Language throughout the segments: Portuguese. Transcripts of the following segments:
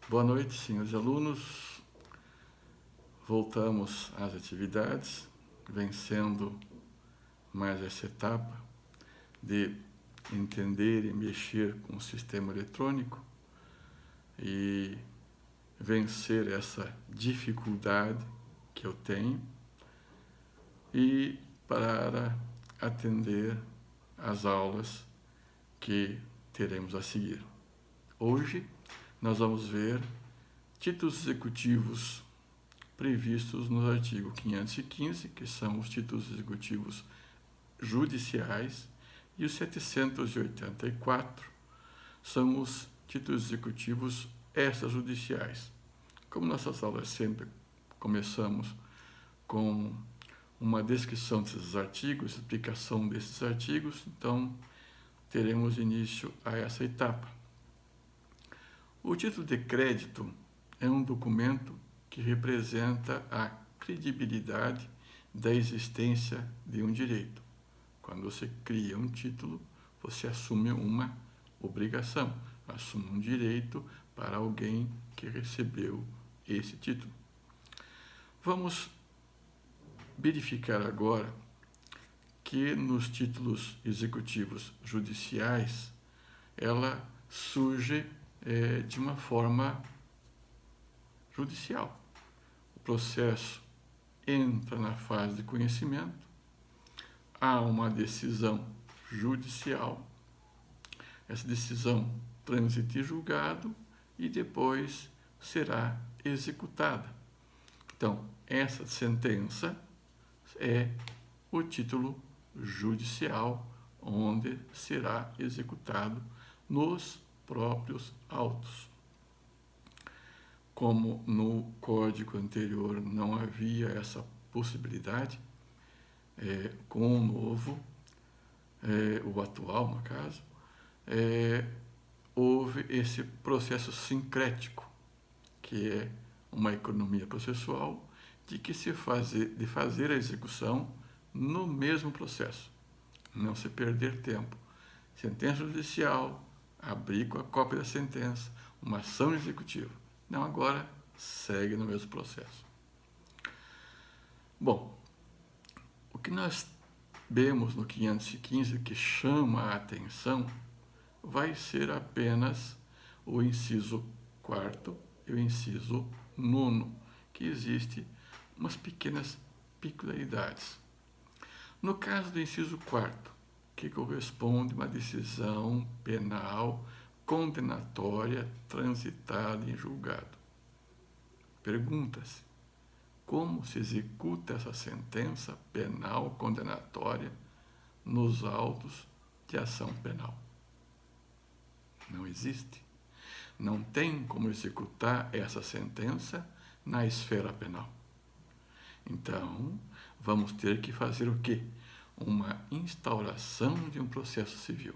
Boa noite, senhores alunos. Voltamos às atividades, vencendo mais essa etapa de entender e mexer com o sistema eletrônico e vencer essa dificuldade que eu tenho e para atender às aulas que teremos a seguir. Hoje nós vamos ver títulos executivos previstos no artigo 515, que são os títulos executivos judiciais, e os 784 são os títulos executivos extrajudiciais. Como nossas aulas sempre começamos com uma descrição desses artigos, explicação desses artigos, então teremos início a essa etapa. O título de crédito é um documento que representa a credibilidade da existência de um direito. Quando você cria um título, você assume uma obrigação, assume um direito para alguém que recebeu esse título. Vamos verificar agora que nos títulos executivos judiciais ela surge de uma forma judicial. O processo entra na fase de conhecimento, há uma decisão judicial, essa decisão transita em julgado e depois será executada. Então, essa sentença é o título judicial, onde será executado nos próprios autos. Como no código anterior não havia essa possibilidade, com o novo, o atual no caso, houve esse processo sincrético, que é uma economia processual, de fazer a execução no mesmo processo, não se perder tempo. Sentença judicial, abrir com a cópia da sentença, uma ação executiva. Não, agora segue no mesmo processo. Bom, o que nós vemos no 515 que chama a atenção vai ser apenas o inciso 4º e o inciso 9º, que existe umas pequenas peculiaridades. No caso do inciso 4º, que corresponde a uma decisão penal condenatória transitada em julgado. Pergunta-se: como se executa essa sentença penal condenatória nos autos de ação penal? Não existe. Não tem como executar essa sentença na esfera penal. Então, vamos ter que fazer o quê? Uma instauração de um processo civil.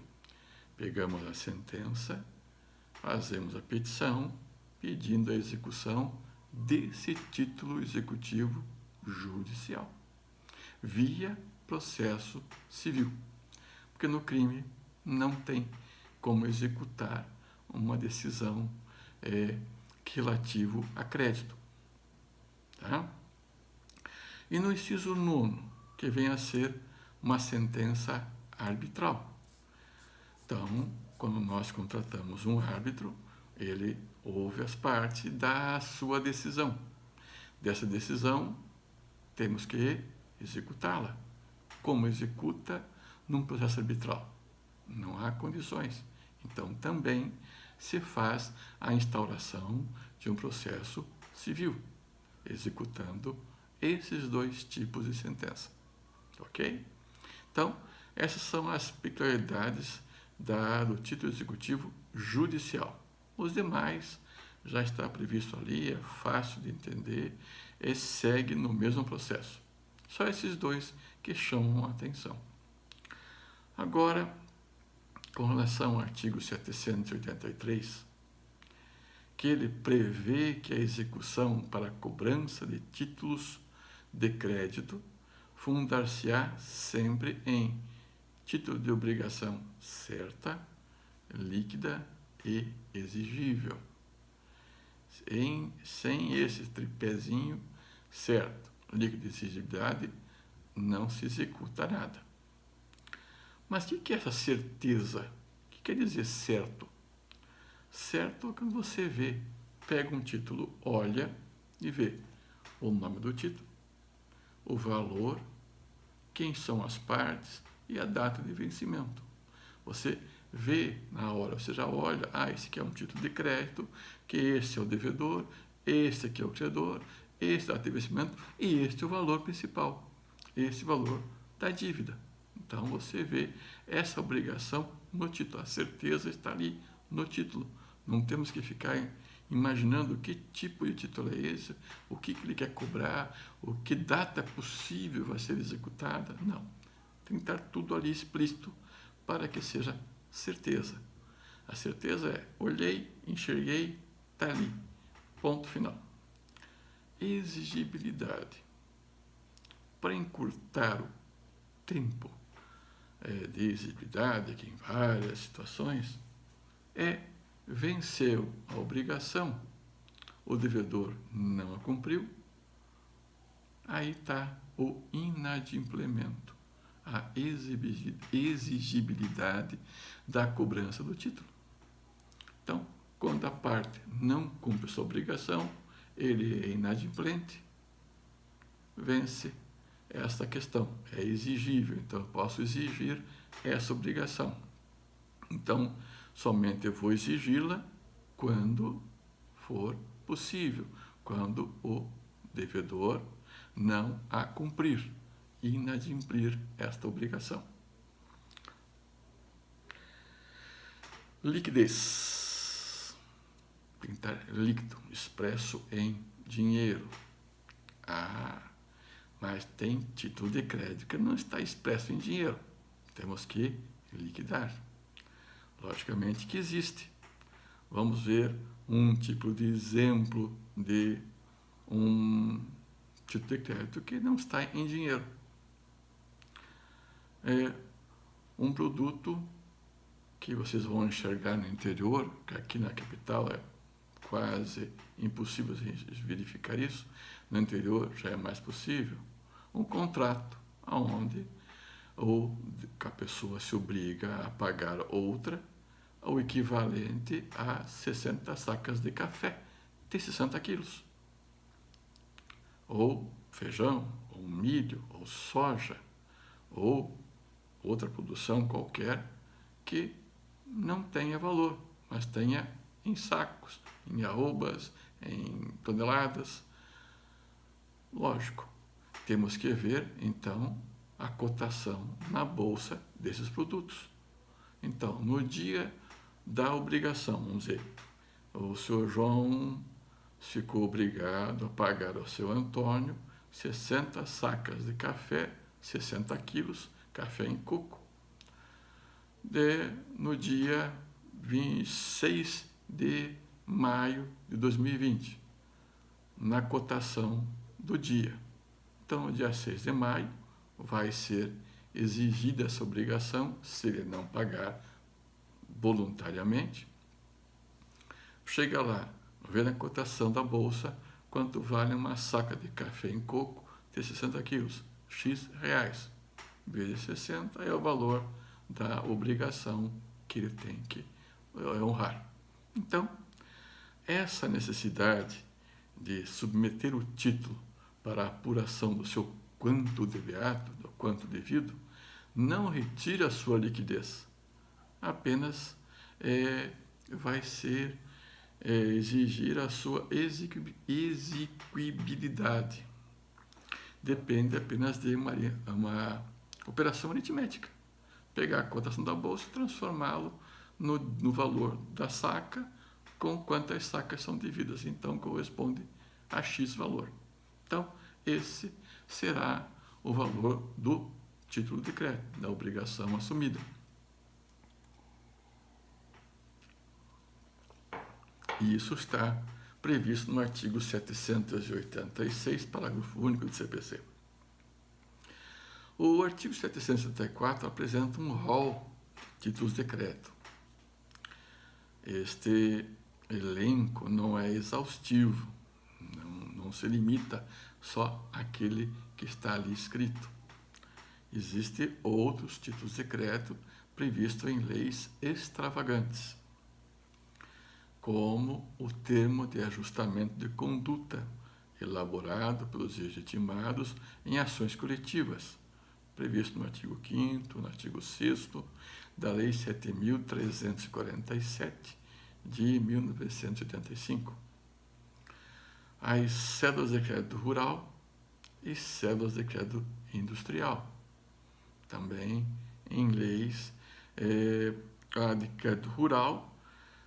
Pegamos a sentença, fazemos a petição, pedindo a execução desse título executivo judicial, via processo civil. Porque no crime não tem como executar uma decisão relativo a crédito. Tá? E no inciso 9º, que vem a ser uma sentença arbitral. Então, quando nós contratamos um árbitro, ele ouve as partes, dá a sua decisão. Dessa decisão, temos que executá-la. Como executa num processo arbitral? Não há condições. Então, também se faz a instauração de um processo civil, executando esses dois tipos de sentença. Ok? Então, essas são as peculiaridades do título executivo judicial. Os demais já está previsto ali, é fácil de entender e segue no mesmo processo. Só esses dois que chamam a atenção. Agora, com relação ao artigo 783, que ele prevê que a execução para a cobrança de títulos de crédito fundar-se-á sempre em título de obrigação certa, líquida e exigível. sem esse tripézinho certo, líquido de exigibilidade, não se executa nada. Mas o que é essa certeza? O que quer dizer certo? Certo é quando você vê, pega um título, olha e vê o nome do título, o valor, quem são as partes e a data de vencimento. Você vê na hora, você já olha, esse aqui é um título de crédito, que esse é o devedor, esse aqui é o credor, esse é o data de vencimento e este é o valor principal, esse valor da dívida. Então você vê essa obrigação no título, a certeza está ali no título. Não temos que ficar imaginando que tipo de título é esse, o que ele quer cobrar, o que data possível vai ser executada. Não. Tem que estar tudo ali explícito para que seja certeza. A certeza é, olhei, enxerguei, está ali. Ponto final. Exigibilidade. Para encurtar o tempo de exigibilidade, que em várias situações, venceu a obrigação, o devedor não a cumpriu, aí está o inadimplemento, a exigibilidade da cobrança do título. Então, quando a parte não cumpre sua obrigação, ele é inadimplente, vence esta questão, é exigível, então eu posso exigir essa obrigação. Então, somente eu vou exigi-la quando for possível, quando o devedor não a cumprir, inadimplir esta obrigação. Liquidez. Pintar líquido, expresso em dinheiro. Mas tem título de crédito que não está expresso em dinheiro. Temos que liquidar. Logicamente que existe. Vamos ver um tipo de exemplo de um título de crédito que não está em dinheiro. É um produto que vocês vão enxergar no interior, que aqui na capital é quase impossível verificar isso, no interior já é mais possível, um contrato onde a pessoa se obriga a pagar outra o equivalente a 60 sacas de café, de 60 quilos. Ou feijão, ou milho, ou soja, ou outra produção qualquer que não tenha valor, mas tenha em sacos, em arrobas, em toneladas. Lógico, temos que ver, então, a cotação na bolsa desses produtos. Então, no dia da obrigação, vamos dizer, o senhor João ficou obrigado a pagar ao seu Antônio 60 sacas de café, 60 quilos, café em coco, no dia 26 de maio de 2020, na cotação do dia. Então, no dia 6 de maio, vai ser exigida essa obrigação, se ele não pagar voluntariamente. Chega lá, vê na cotação da bolsa quanto vale uma saca de café em coco de 60 quilos, X reais. Vezes 60 é o valor da obrigação que ele tem que honrar. Então, essa necessidade de submeter o título para a apuração do seu quanto deveado, do quanto devido, não retira a sua liquidez, apenas vai ser exigir a sua exequibilidade. Depende apenas de uma operação aritmética. Pegar a cotação da bolsa e transformá-lo no valor da saca com quantas sacas são devidas. Então, corresponde a X valor. Então, esse será o valor do título de crédito, da obrigação assumida. E isso está previsto no artigo 786, parágrafo único do CPC. O artigo 774 apresenta um rol de títulos de crédito. Este elenco não é exaustivo, não se limita só àquele que está ali escrito. Existem outros títulos de crédito previstos em leis extravagantes, como o termo de ajustamento de conduta, elaborado pelos legitimados em ações coletivas, previsto no artigo 5º, no artigo 6º da Lei 7.347, de 1985. As cédulas de crédito rural e cédulas de crédito industrial. Também em leis a de crédito rural,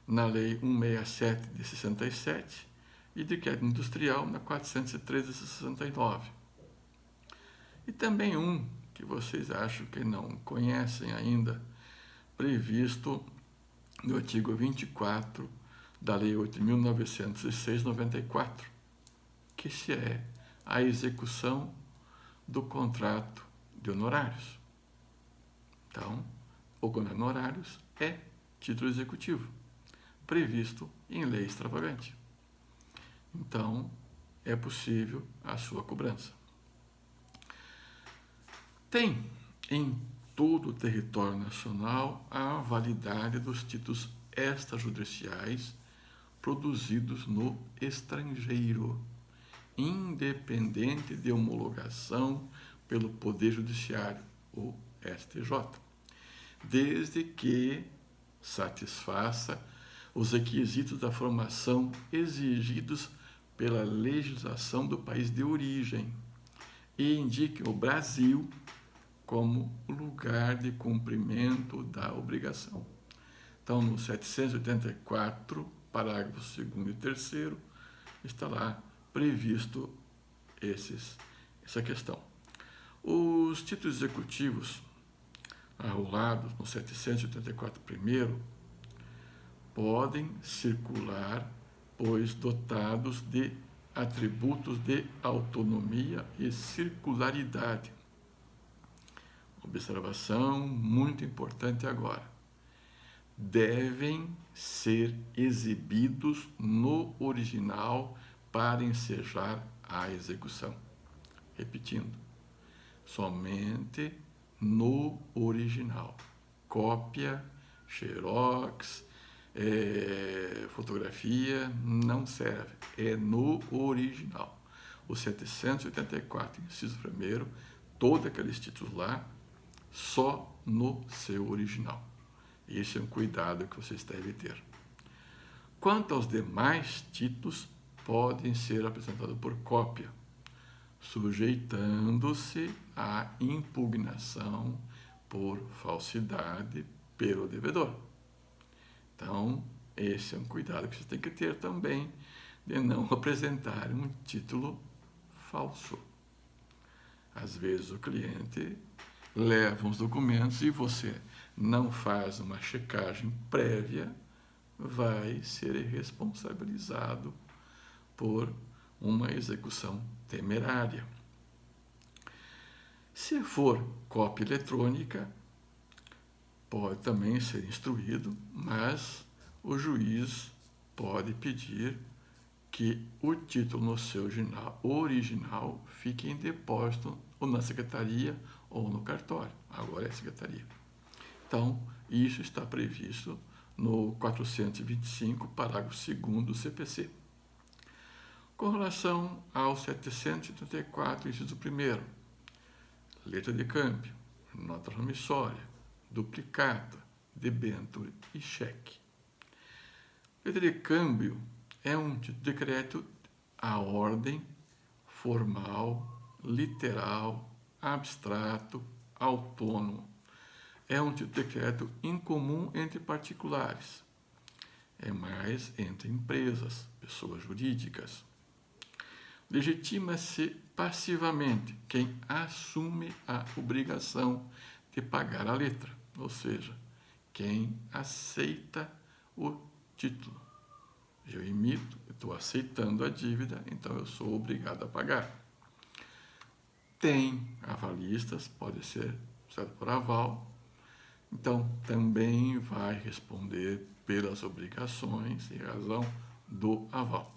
na Lei 167 de 67, e de crédito industrial na 413 de 69. E também um que vocês acham que não conhecem ainda, previsto no artigo 24 da Lei 8.906/94, que se é a execução do contrato de honorários. Então, o contrato de honorários é título executivo, previsto em lei extravagante. Então, é possível a sua cobrança. Tem em todo o território nacional a validade dos títulos extrajudiciais produzidos no estrangeiro, independente de homologação pelo Poder Judiciário, o STJ, desde que satisfaça os requisitos da formação exigidos pela legislação do país de origem e indique o Brasil como lugar de cumprimento da obrigação. Então, no 784, parágrafos 2º e 3º, está lá previsto essa questão. Os títulos executivos arrolados no 784 primeiro podem circular, pois dotados de atributos de autonomia e circularidade. Observação muito importante agora. Devem ser exibidos no original para ensejar a execução. Repetindo, somente no original. Cópia, xerox, fotografia não serve, é no original. O 784, inciso 1º, todos aqueles títulos lá, só no seu original. Esse é um cuidado que vocês devem ter. Quanto aos demais títulos, podem ser apresentados por cópia, sujeitando-se à impugnação por falsidade pelo devedor. Então, esse é um cuidado que vocês têm que ter também, de não apresentar um título falso. Às vezes o cliente leva os documentos e você não faz uma checagem prévia, vai ser responsabilizado por uma execução temerária. Se for cópia eletrônica, pode também ser instruído, mas o juiz pode pedir que o título no seu original fique em depósito ou na secretaria ou no cartório. Agora é secretaria. Então, isso está previsto no 425, parágrafo 2º do CPC. Com relação ao 734, inciso 1º, letra de câmbio, nota promissória, duplicata, debênture e cheque. Letra de câmbio é um título de crédito à ordem, formal, literal, abstrato, autônomo. É um título de crédito incomum entre particulares. É mais entre empresas, pessoas jurídicas. Legitima-se passivamente quem assume a obrigação de pagar a letra, ou seja, quem aceita o título. Eu emito, estou aceitando a dívida, então eu sou obrigado a pagar. Tem avalistas, pode ser por aval, então também vai responder pelas obrigações em razão do aval.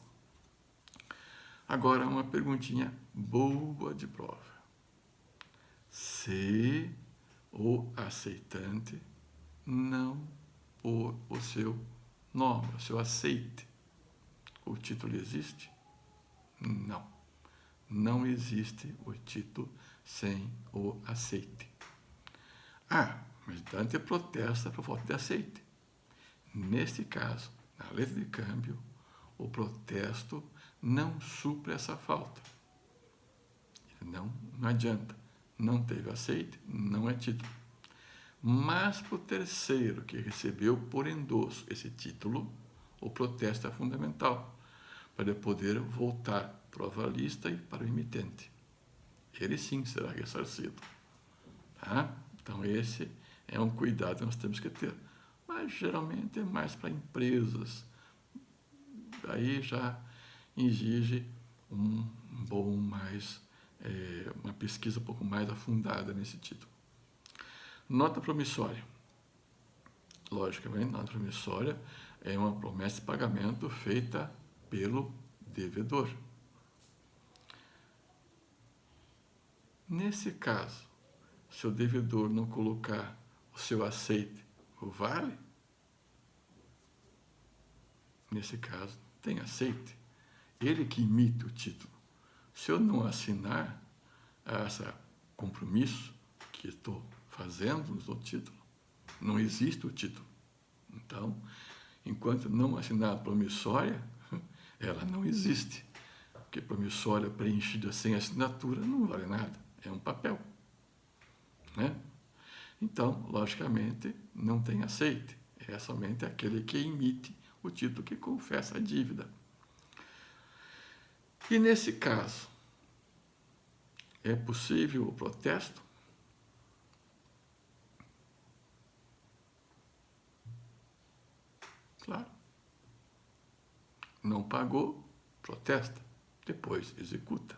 Agora, uma perguntinha boa de prova. Se o aceitante não pôr o seu nome, o seu aceite, o título existe? Não. Não existe o título sem o aceite. Ah, mas Dante protesta por falta de aceite. Neste caso, na letra de câmbio, o protesto não supre essa falta. Não adianta. Não teve aceite, não é título. Mas para o terceiro que recebeu por endosso esse título, o protesto é fundamental para poder voltar para o avalista e para o emitente. Ele sim será ressarcido. Tá? Então esse é um cuidado que nós temos que ter. Mas geralmente é mais para empresas. Aí já exige uma pesquisa um pouco mais afundada nesse título. Nota promissória. Logicamente, nota promissória é uma promessa de pagamento feita pelo devedor. Nesse caso, se o devedor não colocar o seu aceite, o vale, nesse caso, tem aceite. Ele que emite o título. Se eu não assinar esse compromisso que estou fazendo no título, não existe o título. Então, enquanto não assinar a promissória, ela não existe. Porque promissória preenchida sem assinatura não vale nada. É um papel. Né? Então, logicamente, não tem aceite. É somente aquele que emite o título que confessa a dívida. E nesse caso, é possível o protesto? Claro. Não pagou, protesta, depois executa.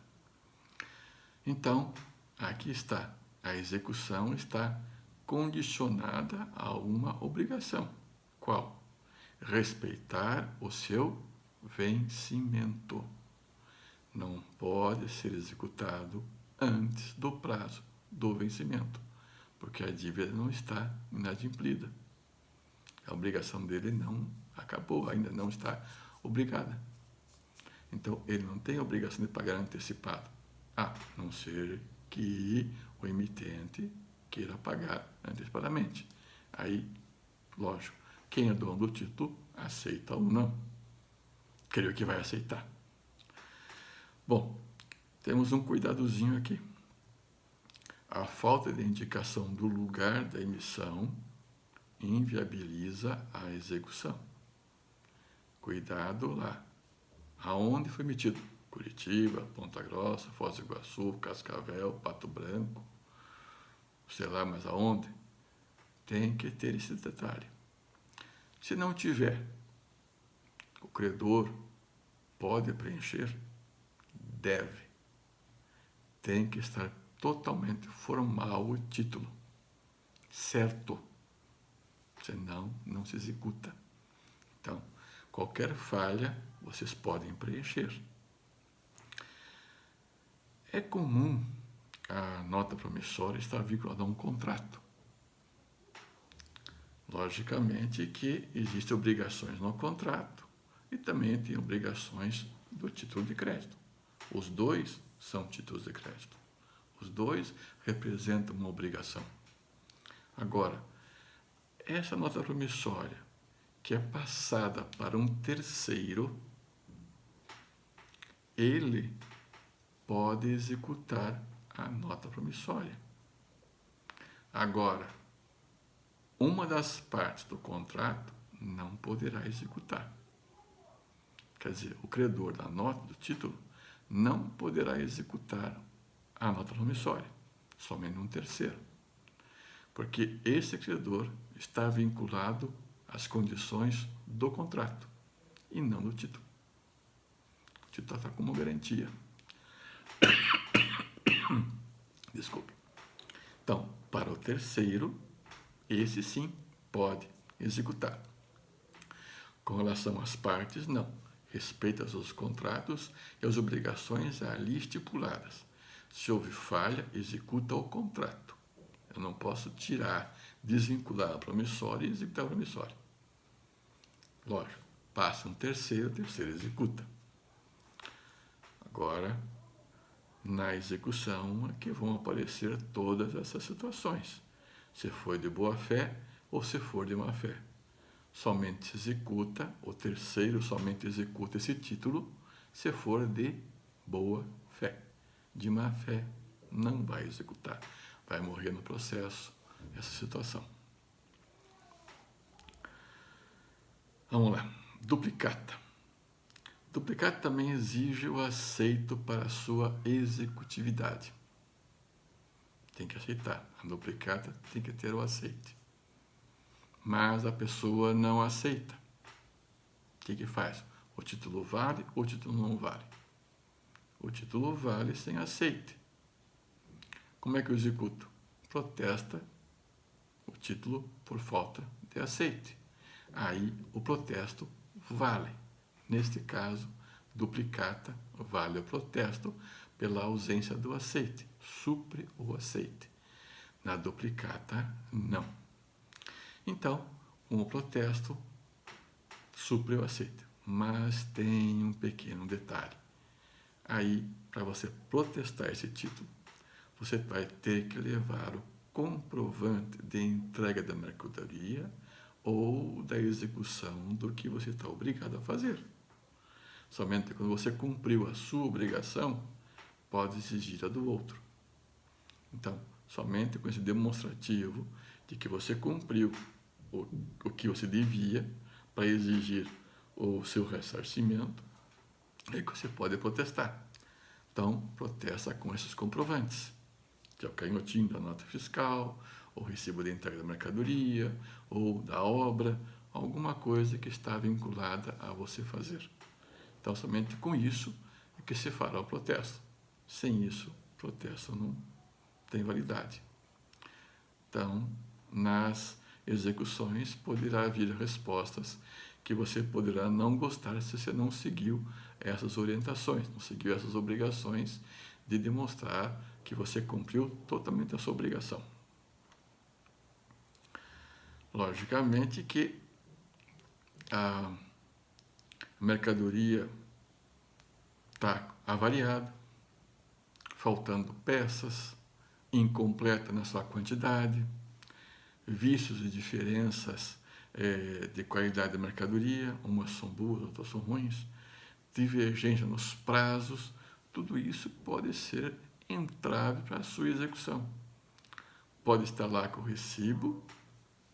Então, aqui está. A execução está condicionada a uma obrigação. Qual? Respeitar o seu vencimento. Não pode ser executado antes do prazo do vencimento, porque a dívida não está inadimplida. A obrigação dele não acabou, ainda não está obrigada. Então, ele não tem a obrigação de pagar antecipado, a não ser que o emitente queira pagar antecipadamente. Aí, lógico, quem é dono do título aceita ou não. Creio que vai aceitar. Bom, temos um cuidadozinho aqui. A falta de indicação do lugar da emissão inviabiliza a execução. Cuidado lá. Aonde foi emitido? Curitiba, Ponta Grossa, Foz do Iguaçu, Cascavel, Pato Branco, sei lá, mas aonde? Tem que ter esse detalhe. Se não tiver, o credor pode preencher? Deve. Tem que estar totalmente formal o título. Certo. Senão, não se executa. Então, qualquer falha, vocês podem preencher. É comum a nota promissória estar vinculada a um contrato. Logicamente que existem obrigações no contrato e também tem obrigações do título de crédito. Os dois são títulos de crédito. Os dois representam uma obrigação. Agora, essa nota promissória que é passada para um terceiro, ele pode executar a nota promissória. Agora, uma das partes do contrato não poderá executar. Quer dizer, o credor da nota, do título, não poderá executar a nota promissória, somente um terceiro. Porque esse credor está vinculado às condições do contrato e não do título. O título está como garantia. Desculpe. Então, para o terceiro, esse sim pode executar. Com relação às partes, não. Respeita os contratos e as obrigações ali estipuladas. Se houve falha, executa o contrato. Eu não posso tirar, desvincular a promissória e executar a promissória. Lógico, passa um terceiro, o terceiro executa. Agora, na execução é que vão aparecer todas essas situações. Se foi de boa fé ou se for de má fé. Somente se executa, o terceiro somente executa esse título se for de boa fé. De má fé, não vai executar. Vai morrer no processo essa situação. Vamos lá. Duplicata. Duplicata também exige o aceito para a sua executividade. Tem que aceitar. A duplicata tem que ter o aceite. Mas a pessoa não aceita. O que faz? O título vale ou o título não vale? O título vale sem aceite. Como é que eu executo? Protesta o título por falta de aceite. Aí o protesto vale. Neste caso, duplicata vale o protesto pela ausência do aceite. Supre o aceite. Na duplicata, não. Então, o protesto supre o aceite. Mas tem um pequeno detalhe. Aí, para você protestar esse título, você vai ter que levar o comprovante de entrega da mercadoria ou da execução do que você está obrigado a fazer. Somente quando você cumpriu a sua obrigação, pode exigir a do outro. Então, somente com esse demonstrativo de que você cumpriu o que você devia para exigir o seu ressarcimento, é que você pode protestar. Então, protesta com esses comprovantes, que é o canhotinho da nota fiscal, o recibo de entrega da mercadoria, ou da obra, alguma coisa que está vinculada a você fazer. Então, somente com isso é que se fará o protesto. Sem isso, o protesto não tem validade. Então, nas execuções, poderá vir respostas que você poderá não gostar se você não seguiu essas orientações, não seguiu essas obrigações de demonstrar que você cumpriu totalmente a sua obrigação. Logicamente que a mercadoria está avariada, faltando peças, incompleta na sua quantidade, vícios e diferenças de qualidade da mercadoria, umas são boas, outras são ruins, divergência nos prazos, tudo isso pode ser entrave para a sua execução. Pode estar lá com o recibo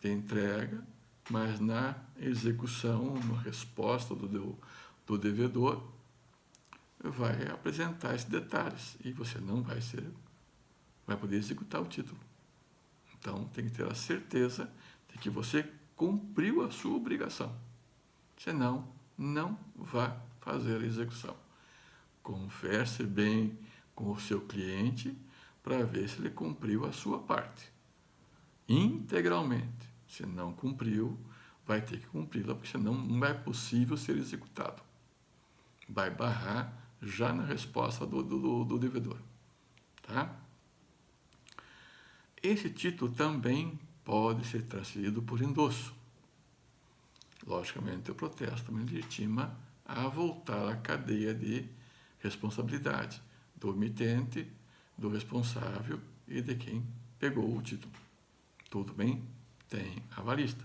de entrega, mas na execução, na resposta do devedor, vai apresentar esses detalhes e você não vai poder executar o título. Então, tem que ter a certeza de que você cumpriu a sua obrigação. Senão, não vá fazer a execução. Converse bem com o seu cliente para ver se ele cumpriu a sua parte. Integralmente. Se não cumpriu, vai ter que cumpri-la, porque senão não é possível ser executado. Vai barrar já na resposta do devedor. Tá? Esse título também pode ser transferido por endosso. Logicamente, o protesto me legitima a voltar à cadeia de responsabilidade do emitente, do responsável e de quem pegou o título. Tudo bem? Tem avalista.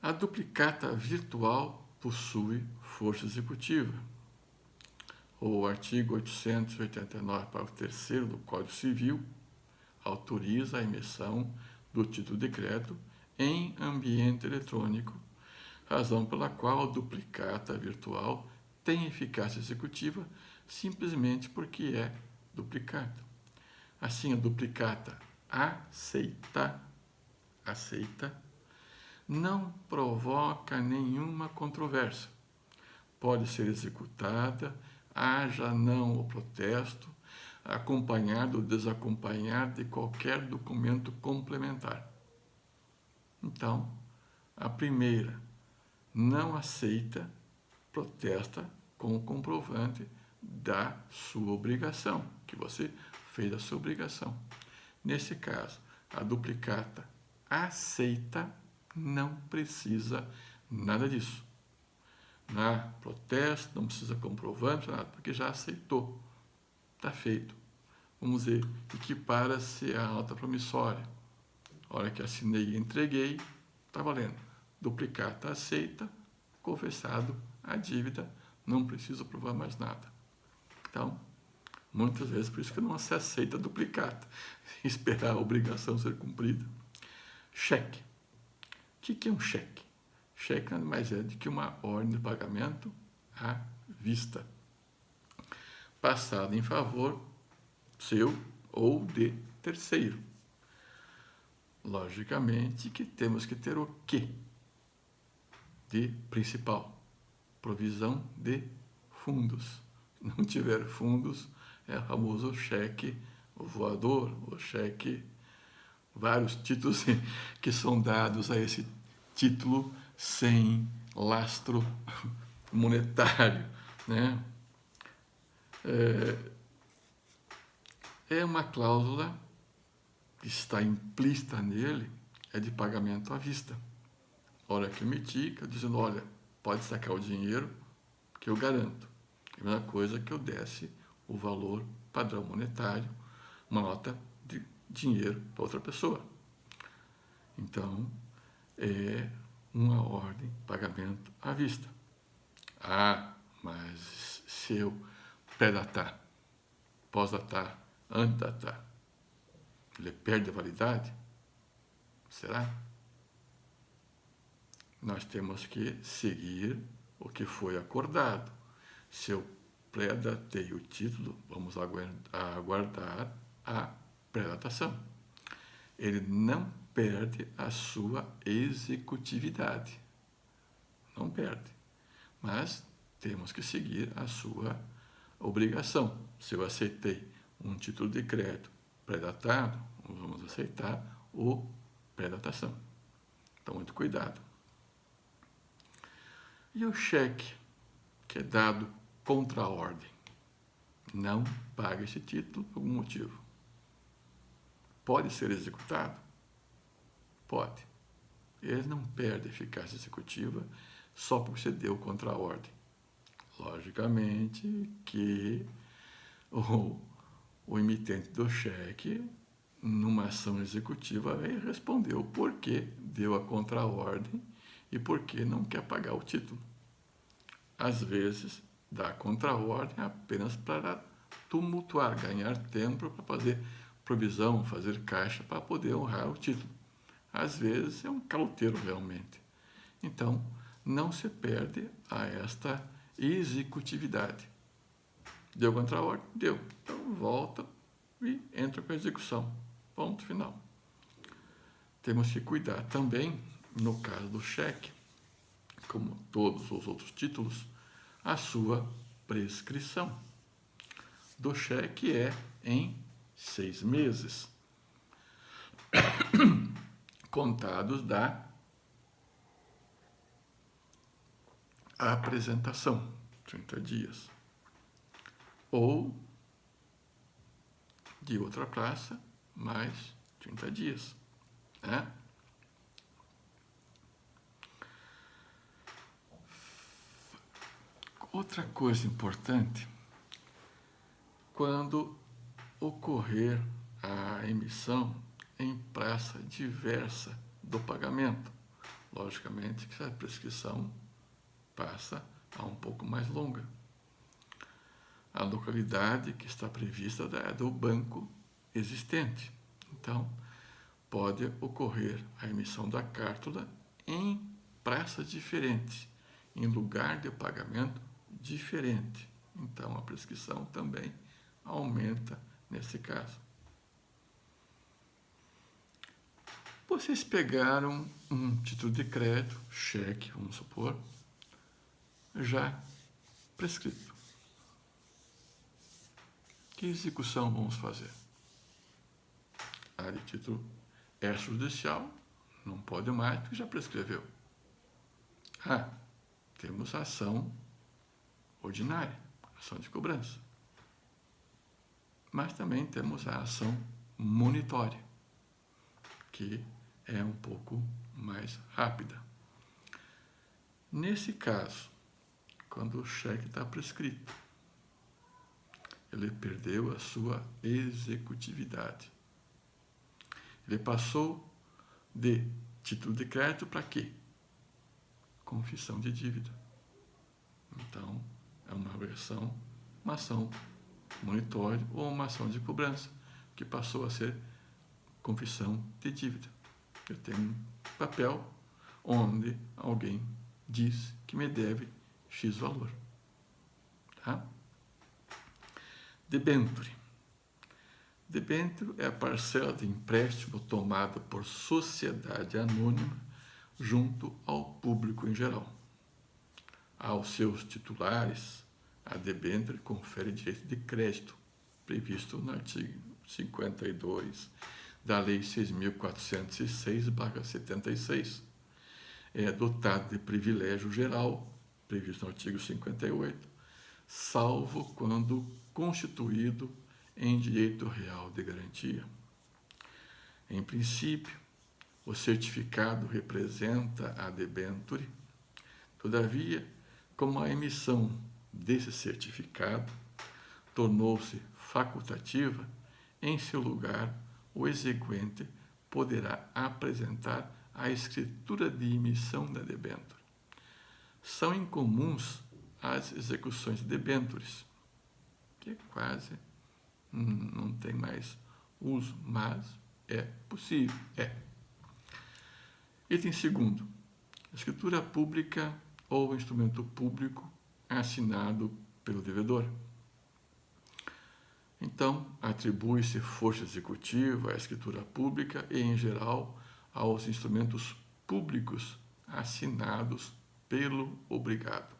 A duplicata virtual possui força executiva. O artigo 889, parágrafo 3º do Código Civil autoriza a emissão do título de crédito em ambiente eletrônico, razão pela qual a duplicata virtual tem eficácia executiva simplesmente porque é duplicata. Assim, a duplicata aceita, não provoca nenhuma controvérsia. Pode ser executada, haja não o protesto, acompanhado ou desacompanhado de qualquer documento complementar. Então, a primeira, não aceita, protesta com o comprovante da sua obrigação, que você fez a sua obrigação. Nesse caso, a duplicata aceita, não precisa nada disso. Na protesto, não precisa comprovante, nada, porque já aceitou. Está feito. Vamos dizer, equipara-se a nota promissória. A hora que assinei e entreguei, está valendo. Duplicata aceita, confessado a dívida, não preciso provar mais nada. Então, muitas vezes, por isso que não se aceita duplicata, esperar a obrigação ser cumprida. Cheque. O que é um cheque? Cheque nada mais é do que uma ordem de pagamento à vista, passada em favor seu ou de terceiro. Logicamente que temos que ter o quê? De principal, provisão de fundos. Se não tiver fundos, é o famoso cheque voador, o cheque, vários títulos que são dados a esse título sem lastro monetário, né? É uma cláusula que está implícita nele, é de pagamento à vista. A hora que eu emitir, dizendo, olha, pode sacar o dinheiro que eu garanto. É a mesma coisa que eu desse o valor padrão monetário, uma nota de dinheiro para outra pessoa. Então, é uma ordem de pagamento à vista. Ah, mas se eu pré-datar, pós-datar, antes-datar, ele perde a validade? Será? Nós temos que seguir o que foi acordado. Se eu pré-datei o título, vamos aguardar a pré-datação. Ele não perde a sua executividade. Não perde. Mas temos que seguir a sua obrigação. Se eu aceitei um título de crédito pré-datado, vamos aceitar o pré-datação. Então, muito cuidado. E o cheque, que é dado contra a ordem? Não paga esse título por algum motivo. Pode ser executado? Pode. Ele não perde a eficácia executiva só porque você deu contra a ordem. Logicamente que o emitente do cheque, numa ação executiva, respondeu o porquê deu a contra-ordem e por que não quer pagar o título. Às vezes, dá a contra-ordem apenas para tumultuar, ganhar tempo para fazer provisão, fazer caixa para poder honrar o título. Às vezes, é um caloteiro realmente. Então, não se perde a esta executividade. Deu contra-ordem? Deu. Então, volta e entra com a execução. Ponto final. Temos que cuidar também, no caso do cheque, como todos os outros títulos, a sua prescrição do cheque é em 6 meses, contados da apresentação, 30 dias, ou de outra praça, mais 30 dias. Né? Outra coisa importante, quando ocorrer a emissão em praça diversa do pagamento, logicamente que a prescrição passa a um pouco mais longa. A localidade que está prevista é do banco existente. Então, pode ocorrer a emissão da cártula em praças diferentes, em lugar de pagamento diferente. Então, a prescrição também aumenta nesse caso. Vocês pegaram um título de crédito, cheque, vamos supor, já prescrito. O Que execução vamos fazer? A de título extrajudicial não pode mais, porque já prescreveu. Temos a ação ordinária, ação de cobrança. Mas também temos a ação monitória, que é um pouco mais rápida. Nesse caso, quando o cheque está prescrito, ele perdeu a sua executividade. Ele passou de título de crédito para quê? Confissão de dívida. Então, é uma ação monitória ou uma ação de cobrança, que passou a ser confissão de dívida. Eu tenho um papel onde alguém diz que me deve X valor. Tá? Debênture. Debênture é a parcela de empréstimo tomada por sociedade anônima junto ao público em geral. Aos seus titulares, a debênture confere direito de crédito, previsto no artigo 52 da Lei 6.406/76. É dotado de privilégio geral, previsto no artigo 58, salvo quando constituído em direito real de garantia. Em princípio, o certificado representa a debênture. Todavia, como a emissão desse certificado tornou-se facultativa, em seu lugar, o exequente poderá apresentar a escritura de emissão da debênture. São incomuns as execuções de debêntures, que quase não tem mais uso, mas é possível. Item 2º. Escritura pública ou instrumento público assinado pelo devedor. Então, atribui-se força executiva à escritura pública e, em geral, aos instrumentos públicos assinados pelo obrigado.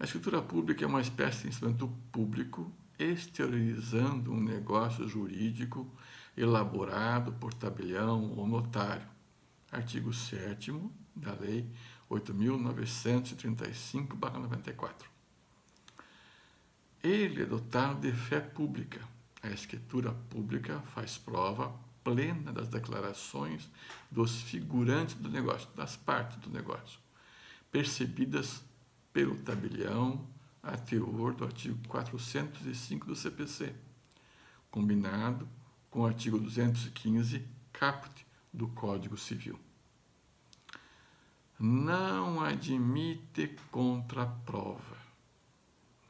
A escritura pública é uma espécie de instrumento público exteriorizando um negócio jurídico elaborado por tabelião ou notário. Artigo 7º da Lei 8.935/94. Ele é dotado de fé pública. A escritura pública faz prova plena das declarações dos figurantes do negócio, das partes do negócio, percebidas pelo tabelião a teor do artigo 405 do CPC, combinado com o artigo 215, caput, do Código Civil. Não admite contraprova.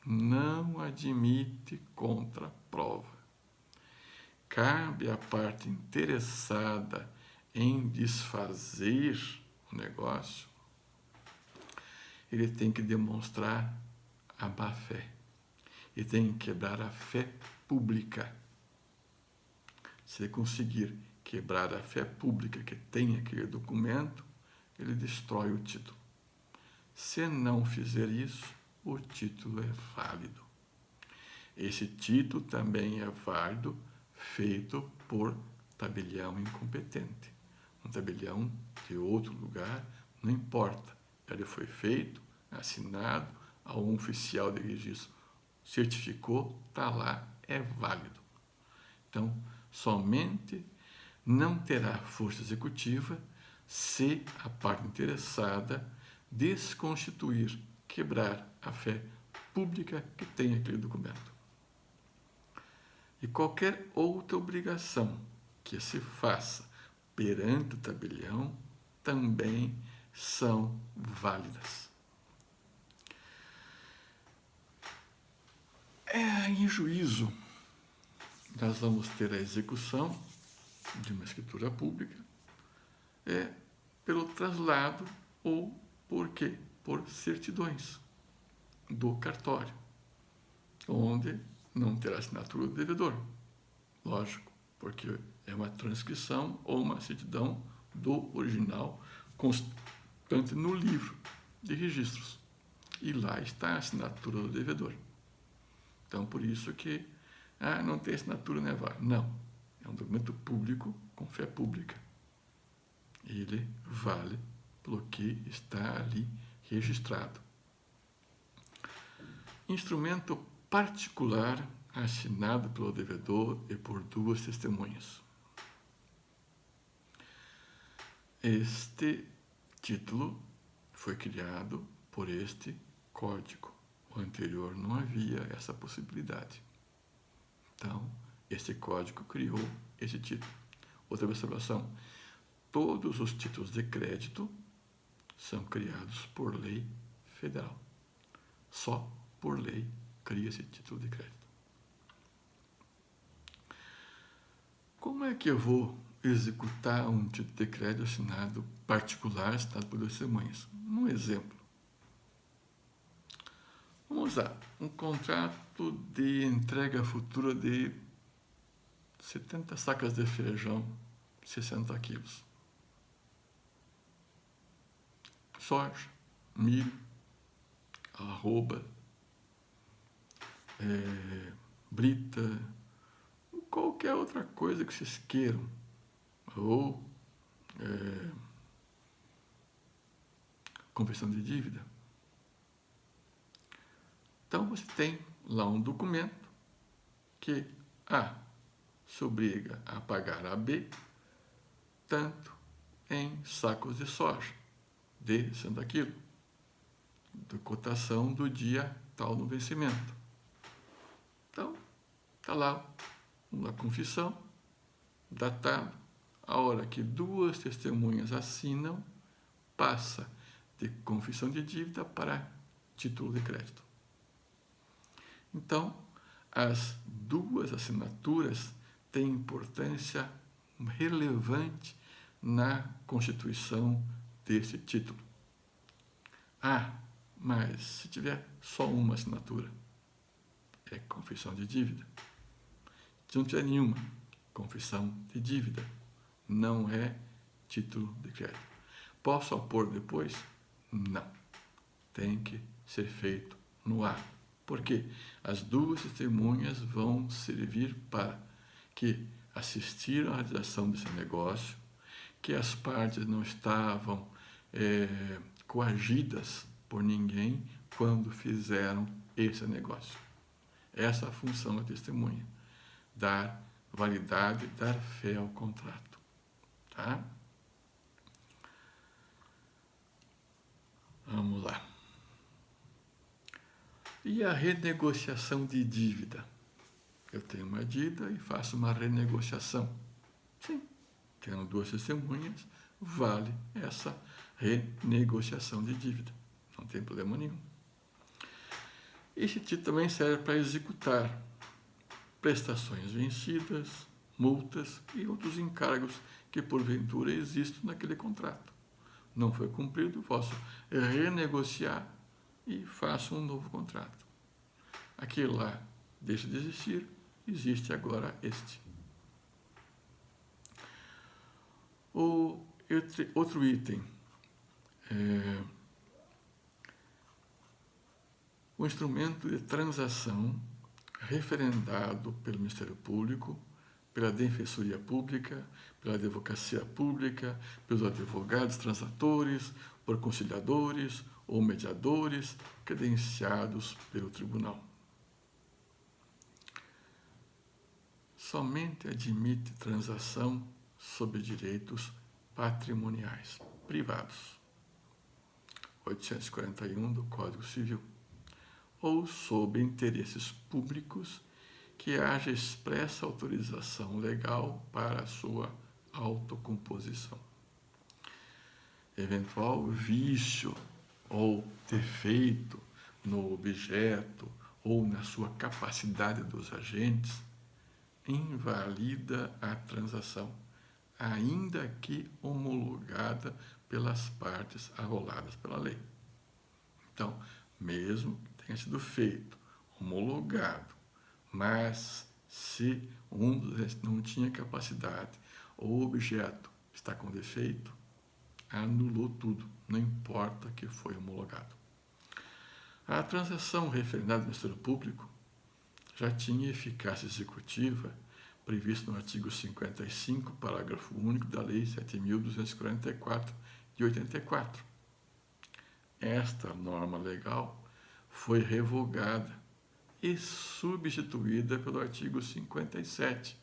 Não admite contraprova. Cabe à parte interessada em desfazer o negócio, ele tem que demonstrar a má-fé. Ele tem que quebrar a fé pública. Se ele conseguir quebrar a fé pública que tem aquele documento, ele destrói o título. Se não fizer isso, o título é válido. Esse título também é válido feito por tabelião incompetente. Um tabelião de outro lugar, não importa. Ele foi feito, assinado, a um oficial de registro certificou, está lá, é válido. Então, somente não terá força executiva se a parte interessada desconstituir, quebrar a fé pública que tem aquele documento. E qualquer outra obrigação que se faça perante o tabelião também são válidas. Em juízo, nós vamos ter a execução de uma escritura pública pelo traslado ou por quê? Por certidões do cartório, onde não terá assinatura do devedor. Lógico, porque é uma transcrição ou uma certidão do original constante no livro de registros. E lá está a assinatura do devedor. Então, por isso que Ah, não tem assinatura, não é válido. Não. É um documento público com fé pública. Ele vale pelo que está ali registrado. Instrumento particular assinado pelo devedor e por duas testemunhas. Este título foi criado por este código. O anterior não havia essa possibilidade. Então, este código criou esse título. Outra observação: todos os títulos de crédito são criados por lei federal. Só por lei cria-se título de crédito. Como é que eu vou executar um título de crédito assinado particular, assinado por duas testemunhas? Um exemplo. Vamos lá, um contrato de entrega futura de 70 sacas de feijão, 60 quilos. Soja, milho, arroba, brita, qualquer outra coisa que vocês queiram. Ou conversão de dívida. Então, você tem lá um documento que A se obriga a pagar a B tanto em sacos de soja de 60 quilos, de cotação do dia tal no vencimento. Então, está lá uma confissão, datado, a hora que duas testemunhas assinam, passa de confissão de dívida para título de crédito. Então, as duas assinaturas têm importância relevante na constituição desse título. Ah, mas se tiver só uma assinatura, é confissão de dívida. Se não tiver nenhuma, confissão de dívida, não é título de crédito. Posso opor depois? Não. Tem que ser feito no ato. Por quê? As duas testemunhas vão servir para que assistiram à realização desse negócio, que as partes não estavam coagidas por ninguém quando fizeram esse negócio. Essa é a função da testemunha, dar validade, dar fé ao contrato. Tá? Vamos lá. E a renegociação de dívida? Eu tenho uma dívida e faço uma renegociação. Sim, tendo duas testemunhas, vale essa renegociação de dívida. Não tem problema nenhum. Esse título também serve para executar prestações vencidas, multas e outros encargos que porventura existem naquele contrato. Não foi cumprido, posso renegociar e faço um novo contrato. Aquele lá deixa de existir, existe agora este. Outro item, o instrumento de transação referendado pelo Ministério Público, pela Defensoria Pública, pela Advocacia Pública, pelos advogados transatores, por conciliadores ou mediadores credenciados pelo Tribunal. Somente admite transação sob direitos patrimoniais privados, 841 do Código Civil, ou sob interesses públicos que haja expressa autorização legal para a sua autocomposição. Eventual vício ou defeito no objeto ou na sua capacidade dos agentes invalida a transação, ainda que homologada pelas partes arroladas pela lei. Então, mesmo que tenha sido feito, homologado, mas se um dos não tinha capacidade ou o objeto está com defeito, anulou tudo, não importa que foi homologado. A transação referendada no Ministério Público já tinha eficácia executiva previsto no artigo 55, parágrafo único da Lei 7.244 de 84. Esta norma legal foi revogada e substituída pelo artigo 57,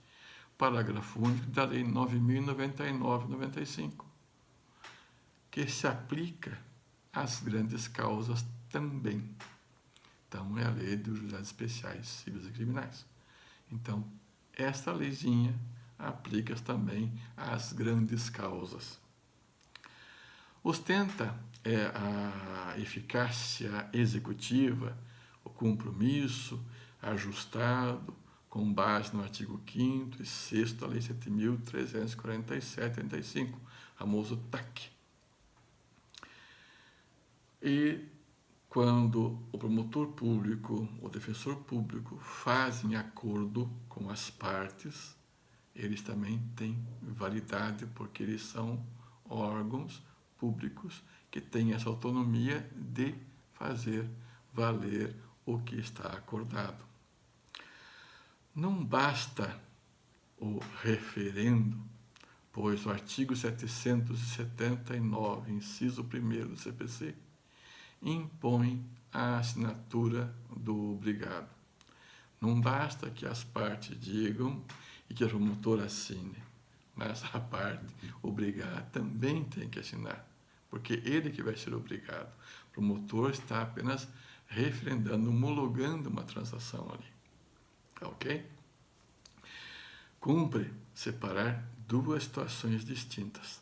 parágrafo único da Lei 9.099/95, que se aplica às grandes causas também. Então, é a Lei dos Juizados Especiais Civis e Criminais. Então, esta leizinha aplica também às grandes causas. Ostenta a eficácia executiva, o compromisso ajustado com base no artigo 5º e 6º da Lei 7.347/85, famoso TAC. E quando o promotor público, o defensor público fazem acordo com as partes, eles também têm validade, porque eles são órgãos públicos que têm essa autonomia de fazer valer o que está acordado. Não basta o referendo, pois o artigo 779, inciso 1º do CPC, impõe a assinatura do obrigado. Não basta que as partes digam e que o promotor assine, mas a parte obrigada também tem que assinar, porque ele que vai ser obrigado. O promotor está apenas referendando, homologando uma transação ali. Ok? Cumpre separar duas situações distintas.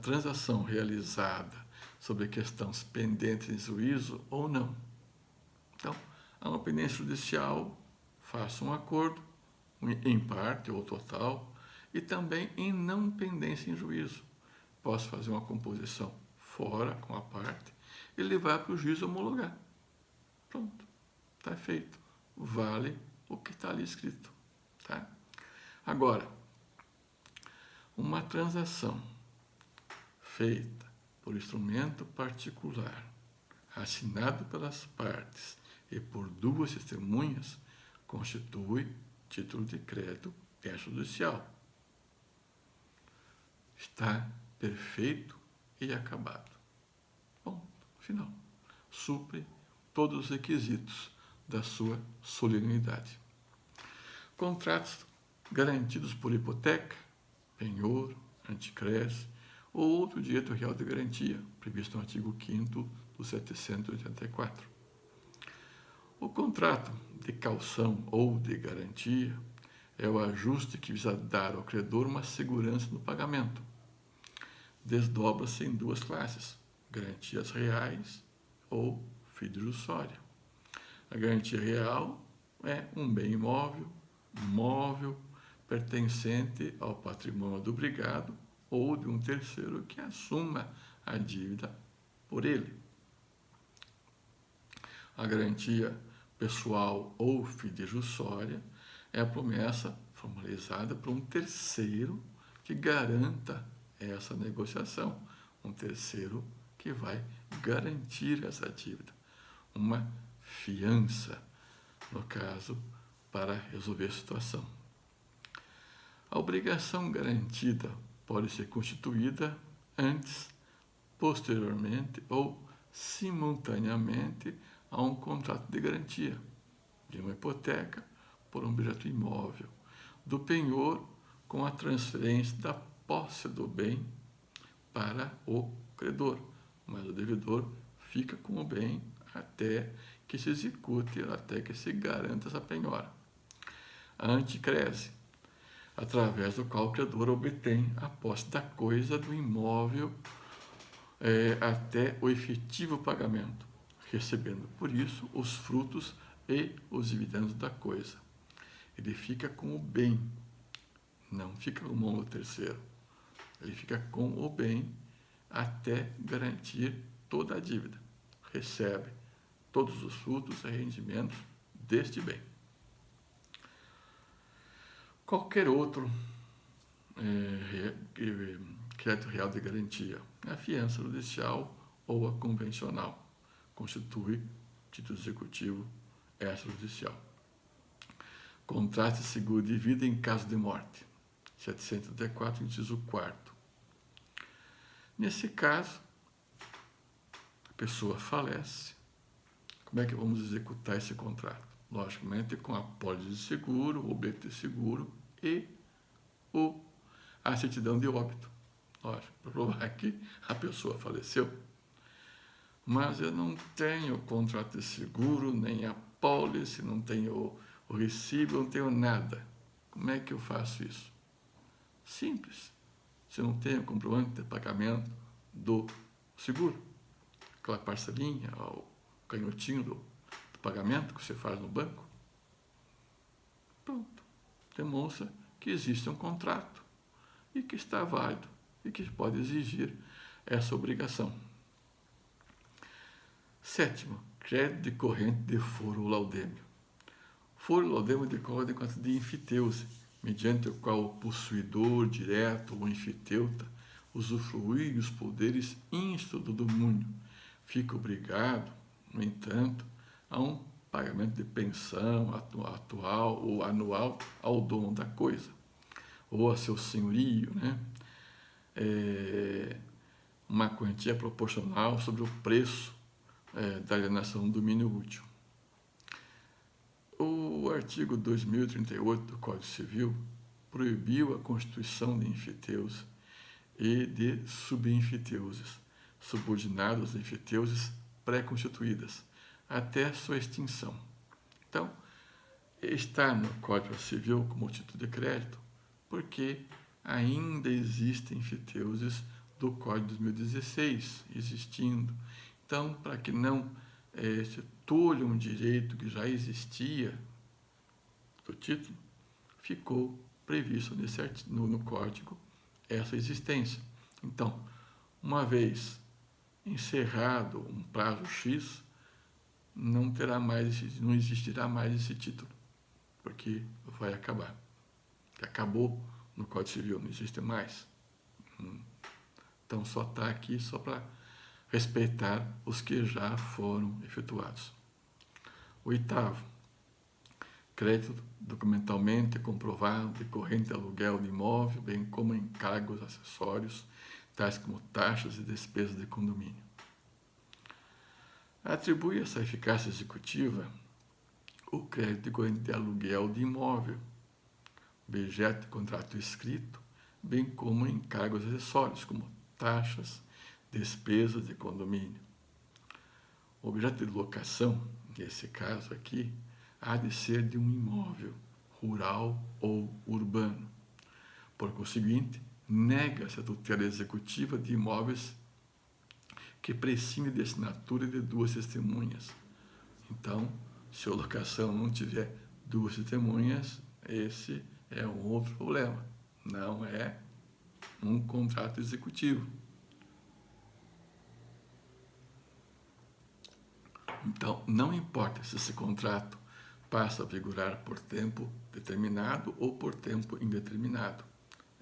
Transação realizada sobre questões pendentes em juízo ou não. Então, há uma pendência judicial, faça um acordo, em parte ou total, e também em não pendência em juízo. Posso fazer uma composição fora com a parte e levar para o juiz homologar. Pronto, está feito. Vale o que está ali escrito. Tá? Agora, uma transação feita por instrumento particular, assinado pelas partes e por duas testemunhas, constitui título de crédito extrajudicial. Está perfeito e acabado. Ponto final. Supre todos os requisitos da sua solenidade. Contratos garantidos por hipoteca, penhor, anticresse ou outro direito real de garantia, previsto no artigo 5º do 784. O contrato de caução ou de garantia é o ajuste que visa dar ao credor uma segurança no pagamento. Desdobra-se em duas classes: garantias reais ou fidejussória. A garantia real é um bem imóvel, móvel, pertencente ao patrimônio do obrigado ou de um terceiro que assuma a dívida por ele. A garantia pessoal ou fidejussória é a promessa formalizada por um terceiro que garanta essa negociação, um terceiro que vai garantir essa dívida, uma fiança, no caso, para resolver a situação. A obrigação garantida pode ser constituída antes, posteriormente ou simultaneamente a um contrato de garantia, de uma hipoteca por um objeto imóvel, do penhor com a transferência da posse do bem para o credor, mas o devedor fica com o bem até que se execute, até que se garanta essa penhora. A anticrese, através do qual o credor obtém a posse da coisa do imóvel até o efetivo pagamento, recebendo por isso os frutos e os dividendos da coisa. Ele fica com o bem, não fica com mão do terceiro. Ele fica com o bem até garantir toda a dívida. Recebe todos os frutos e rendimentos deste bem. Qualquer outro crédito real de garantia, a fiança judicial ou a convencional, constitui título executivo extrajudicial. contrato de seguro de vida em caso de morte. 734, inciso 4º. Nesse caso, a pessoa falece. Como é que vamos executar esse contrato? Logicamente, com a pólice de seguro, o bilhete de seguro e a certidão de óbito. Lógico, para provar que a pessoa faleceu. Mas eu não tenho o contrato de seguro, nem a pólice, não tenho o recibo, não tenho nada. Como é que eu faço isso? Simples. Você não tem o comprovante de pagamento do seguro, aquela parcelinha, o canhotinho do pagamento que você faz no banco. Pronto. Demonstra que existe um contrato e que está válido e que pode exigir essa obrigação. 7º, crédito decorrente de foro ou laudêmio. Foro ou laudêmio decorre de conta de enfiteuse, mediante o qual o possuidor direto ou enfiteuta usufrui os poderes ínsto do domínio. Fica obrigado, no entanto, a um pagamento de pensão atual ou anual ao dono da coisa, ou a seu senhorio, né? Uma quantia proporcional sobre o preço da alienação do domínio útil. O artigo 2038 do Código Civil proibiu a constituição de enfiteuses e de subenfiteuses, subordinados a enfiteuses pré-constituídas, até sua extinção. Então, está no Código Civil como título de crédito, porque ainda existem enfiteuses do Código de 2016 existindo. Então, para que não se tolhe um direito que já existia do título, ficou previsto no Código essa existência. Então, uma vez encerrado um prazo X, não existirá mais esse título, porque vai acabar. Acabou no Código Civil, não existe mais. Então, só está aqui só para respeitar os que já foram efetuados. 8º, crédito documentalmente comprovado decorrente de aluguel de imóvel, bem como encargos acessórios, tais como taxas e despesas de condomínio. Atribui essa eficácia executiva o crédito decorrente de aluguel de imóvel, objeto de contrato escrito, bem como encargos acessórios, como taxas, despesas de condomínio. O objeto de locação, nesse caso aqui, há de ser de um imóvel rural ou urbano. Por conseguinte, nega-se a tutela executiva de imóveis que prescindem de assinatura de duas testemunhas. Então, se a locação não tiver duas testemunhas, esse é um outro problema. Não é um contrato executivo. Então, não importa se esse contrato passa a vigorar por tempo determinado ou por tempo indeterminado.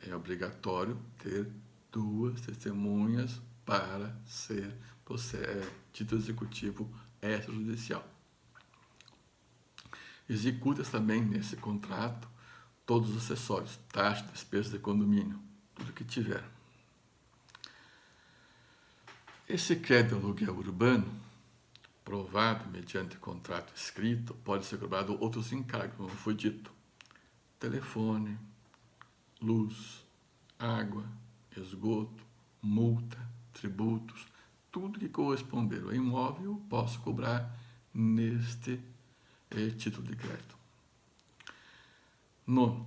É obrigatório ter duas testemunhas para ser título executivo extrajudicial. Executa-se também nesse contrato todos os acessórios, taxa, despesas de condomínio, tudo que tiver. Esse crédito de aluguel urbano, provado mediante contrato escrito, pode ser cobrado outros encargos, como foi dito: telefone, luz, água, esgoto, multa, tributos, tudo que corresponder ao imóvel, posso cobrar neste título de crédito. 9.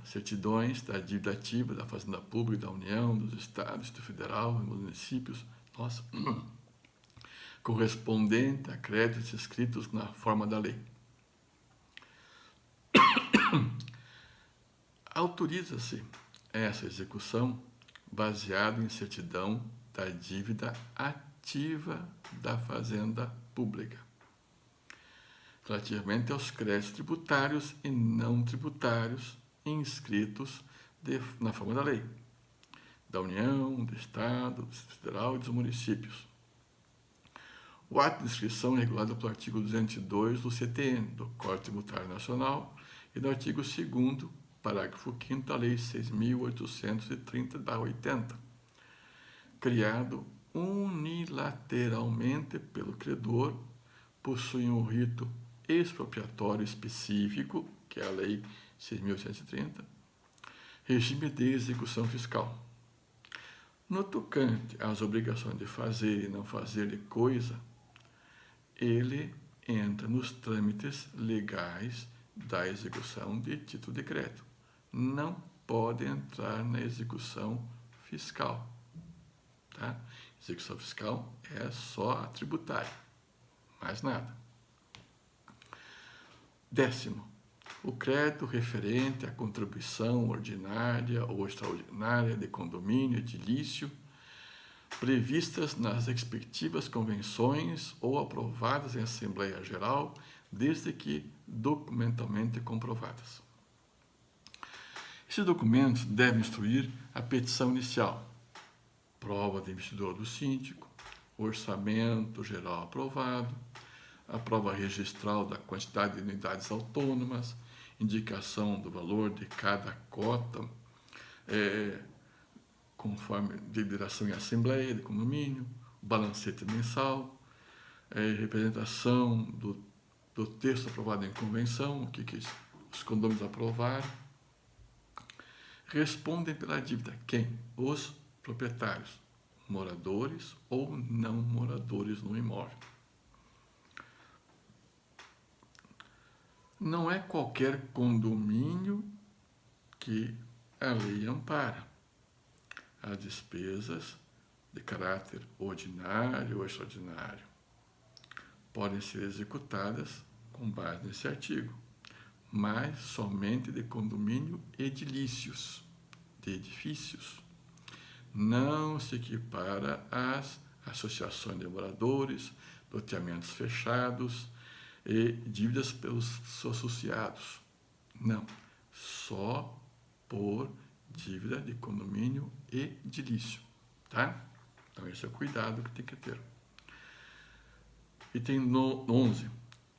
Certidões da dívida ativa da Fazenda Pública, da União, dos Estados, do Federal e municípios, correspondente a créditos escritos na forma da lei. Autoriza-se essa execução baseada em certidão da dívida ativa da Fazenda Pública, relativamente aos créditos tributários e não tributários inscritos na forma da lei, da União, do Estado, do Federal e dos municípios. O ato de inscrição é regulado pelo artigo 202 do CTN, do Código Tributário Nacional, e no artigo 2º, parágrafo 5º da Lei 6.830/80, criado unilateralmente pelo credor, possuem um rito expropriatório específico, que é a Lei 6.830, regime de execução fiscal. No tocante às obrigações de fazer e não fazer de coisa, ele entra nos trâmites legais da execução de título de crédito. Não pode entrar na execução fiscal. Tá? Execução fiscal é só a tributária, mais nada. 10º, o crédito referente à contribuição ordinária ou extraordinária de condomínio edilício, previstas nas respectivas convenções ou aprovadas em Assembleia Geral, desde que documentalmente comprovadas. Esses documentos devem instruir a petição inicial, prova de investidor do síndico, orçamento geral aprovado, a prova registral da quantidade de unidades autônomas, indicação do valor de cada cota, conforme deliberação em assembleia de condomínio, balancete mensal, representação do texto aprovado em convenção, o que os condôminos aprovaram. Respondem pela dívida quem? Os proprietários, moradores ou não moradores no imóvel. Não é qualquer condomínio que a lei ampara. As despesas de caráter ordinário ou extraordinário podem ser executadas com base nesse artigo, mas somente de condomínio edilícios, de edifícios. Não se equipara às associações de moradores, loteamentos fechados e dívidas pelos seus associados. Não, só por dívida de condomínio edilício, tá? Então esse é o cuidado que tem que ter. Item 11.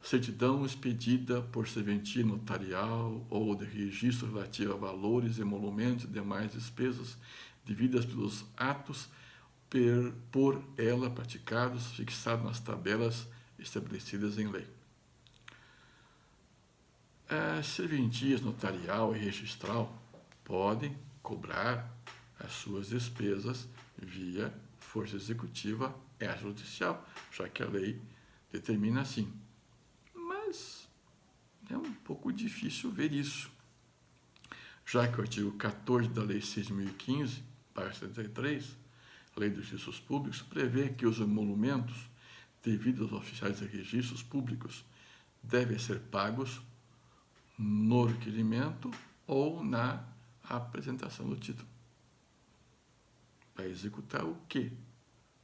Certidão expedida por serventia notarial ou de registro relativa a valores, emolumentos e demais despesas devidas pelos atos por ela praticados, fixados nas tabelas estabelecidas em lei. As serventias notarial e registral podem cobrar as suas despesas via força executiva extrajudicial, já que a lei determina assim. Mas é um pouco difícil ver isso, já que o artigo 14 da Lei 6.015, parágrafo 73, Lei dos Registros Públicos, prevê que os emolumentos devidos aos oficiais de registros públicos devem ser pagos no requerimento ou na apresentação do título. Para executar o quê?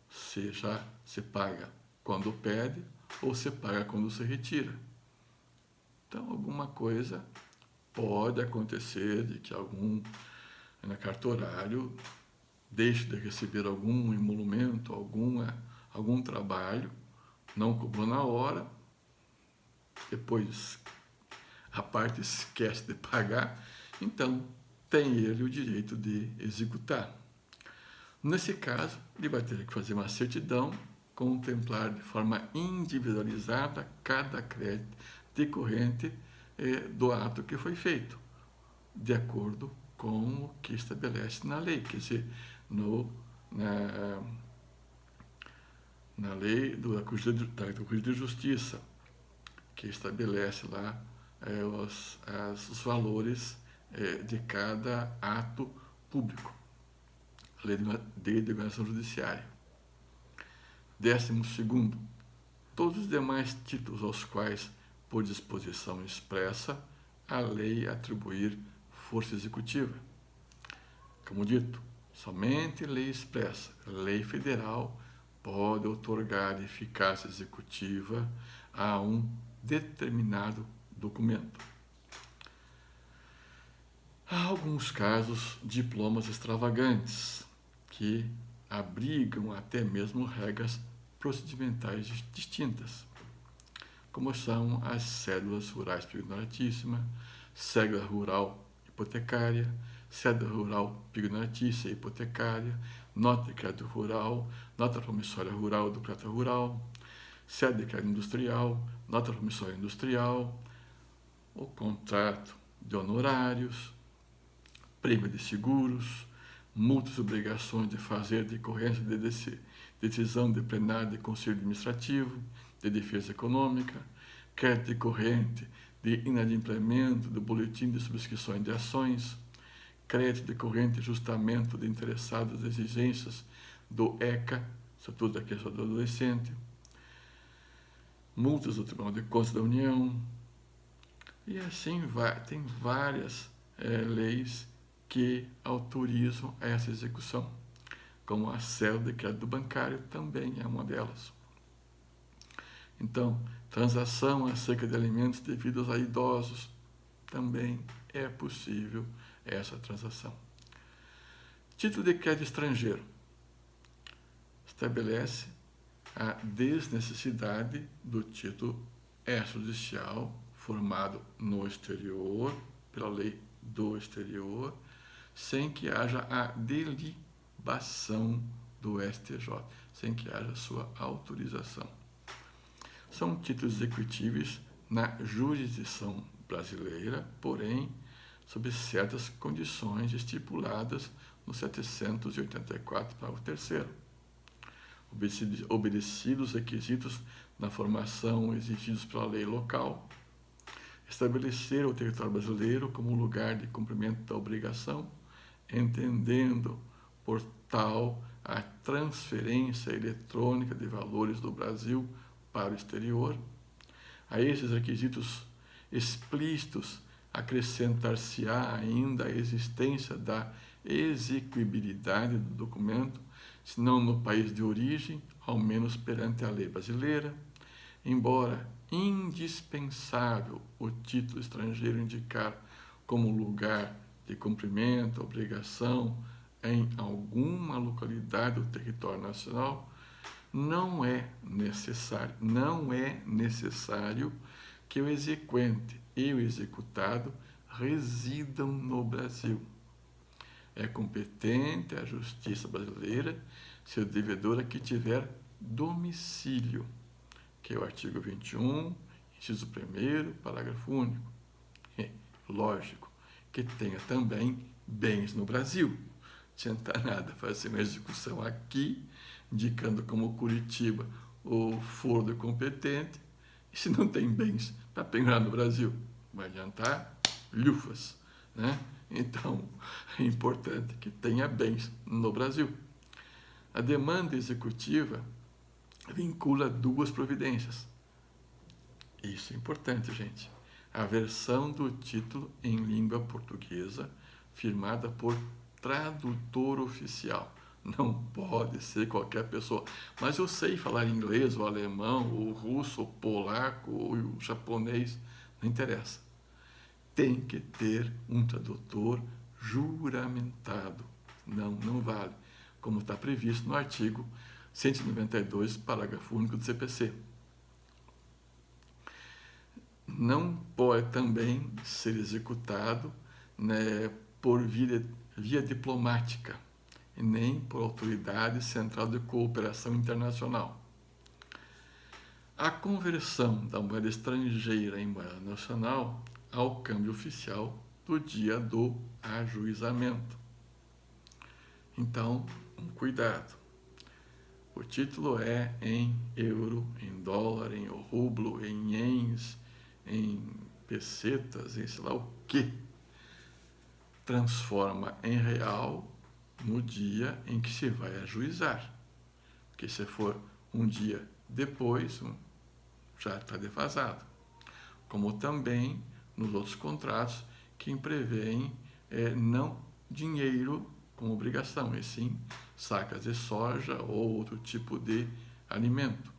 Se paga quando pede ou se paga quando se retira. Então, alguma coisa pode acontecer de que algum cartorário deixe de receber algum emolumento, algum trabalho, não cobrou na hora, depois a parte esquece de pagar, então tem ele o direito de executar. Nesse caso, ele vai ter que fazer uma certidão, contemplar de forma individualizada cada crédito decorrente do ato que foi feito, de acordo com o que estabelece na lei, quer dizer, na lei da Corte de Justiça, que estabelece lá os valores de cada ato público, a lei de declaração judiciária. 12º, todos os demais títulos aos quais, por disposição expressa, a lei atribuir força executiva. Como dito, somente lei expressa, lei federal, pode outorgar eficácia executiva a um determinado documento. Há alguns casos, diplomas extravagantes, que abrigam até mesmo regras procedimentais distintas, como são as cédulas rurais pequenatíssimas, cédula rural hipotecária, cédula rural pignatícia hipotecária, nota de crédito rural, nota promissória rural do crédito rural, cédula de crédito industrial, nota promissória industrial, o contrato de honorários, prêmio de seguros, multas e obrigações de fazer decorrência de decisão de plenário de conselho administrativo, de defesa econômica, crédito decorrente de inadimplemento do boletim de subscrições de ações, crédito decorrente de ajustamento de interessados às exigências do ECA, Estatuto da Criança e do Adolescente, multas do Tribunal de Contas da União, e assim vai. Tem várias leis que autorizam essa execução, como a cédula de crédito bancário também é uma delas. Então, transação acerca de alimentos devidos a idosos, também é possível essa transação. Título de crédito estrangeiro estabelece a desnecessidade do título extrajudicial formado no exterior, pela lei do exterior, sem que haja a delibação do STJ, sem que haja sua autorização. São títulos executíveis na jurisdição brasileira, porém, sob certas condições estipuladas no 784, parágrafo 3º. Obedecidos os requisitos na formação exigidos pela lei local, estabelecer o território brasileiro como lugar de cumprimento da obrigação, entendendo por tal a transferência eletrônica de valores do Brasil para o exterior. A esses requisitos explícitos acrescentar-se-á ainda a existência da execuibilidade do documento, se não no país de origem, ao menos perante a lei brasileira, embora indispensável o título estrangeiro indicar como lugar de cumprimento, obrigação em alguma localidade do território nacional, não é necessário que o exequente e o executado residam no Brasil. É competente a Justiça brasileira se o devedor aqui tiver domicílio, que é o artigo 21, inciso 1º, parágrafo único. É lógico que tenha também bens no Brasil. Não adianta nada fazer uma execução aqui, indicando como Curitiba o foro competente, e se não tem bens para penhorar no Brasil, vai adiantar lufas, né? Então, é importante que tenha bens no Brasil. A demanda executiva vincula duas providências. Isso é importante, gente. A versão do título em língua portuguesa, firmada por tradutor oficial. Não pode ser qualquer pessoa. Mas eu sei falar inglês, ou alemão, ou russo, ou polaco, ou japonês. Não interessa. Tem que ter um tradutor juramentado. Não vale. Como está previsto no artigo 192, parágrafo único do CPC. Não pode também ser executado, né, por via diplomática, e nem por autoridade central de cooperação internacional. A conversão da moeda estrangeira em moeda nacional ao câmbio oficial do dia do ajuizamento. Então, cuidado. O título é em euro, em dólar, em rublo, em ienes, em pesetas, em sei lá o quê. Transforma em real no dia em que se vai ajuizar. Porque se for um dia depois, já está defasado. Como também nos outros contratos que prevêem não dinheiro como obrigação, e sim sacas de soja ou outro tipo de alimento.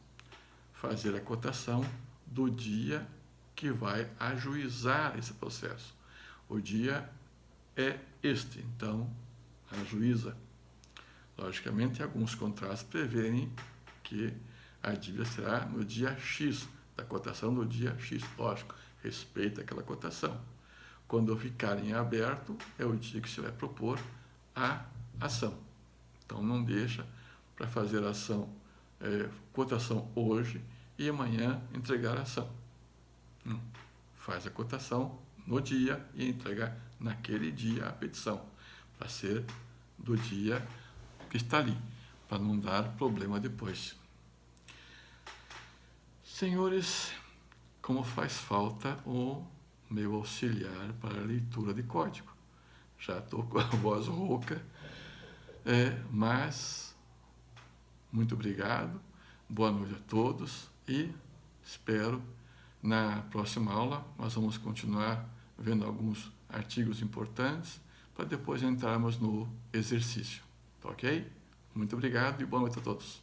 Fazer a cotação do dia que vai ajuizar esse processo. O dia é este, então ajuiza. Logicamente, alguns contratos prevêem que a dívida será no dia X, da cotação do dia X. Lógico, respeita aquela cotação. quando ficar em aberto, é o dia que você vai propor a ação. Então, não deixa para fazer a ação, cotação hoje e amanhã entregar a ação. Faz a cotação no dia e entrega naquele dia a petição, para ser do dia que está ali, para não dar problema depois. Senhores, como faz falta o meu auxiliar para a leitura de código. Já estou com a voz rouca, mas muito obrigado, boa noite a todos e espero na próxima aula nós vamos continuar vendo alguns artigos importantes para depois entrarmos no exercício, tá ok? Muito obrigado e boa noite a todos.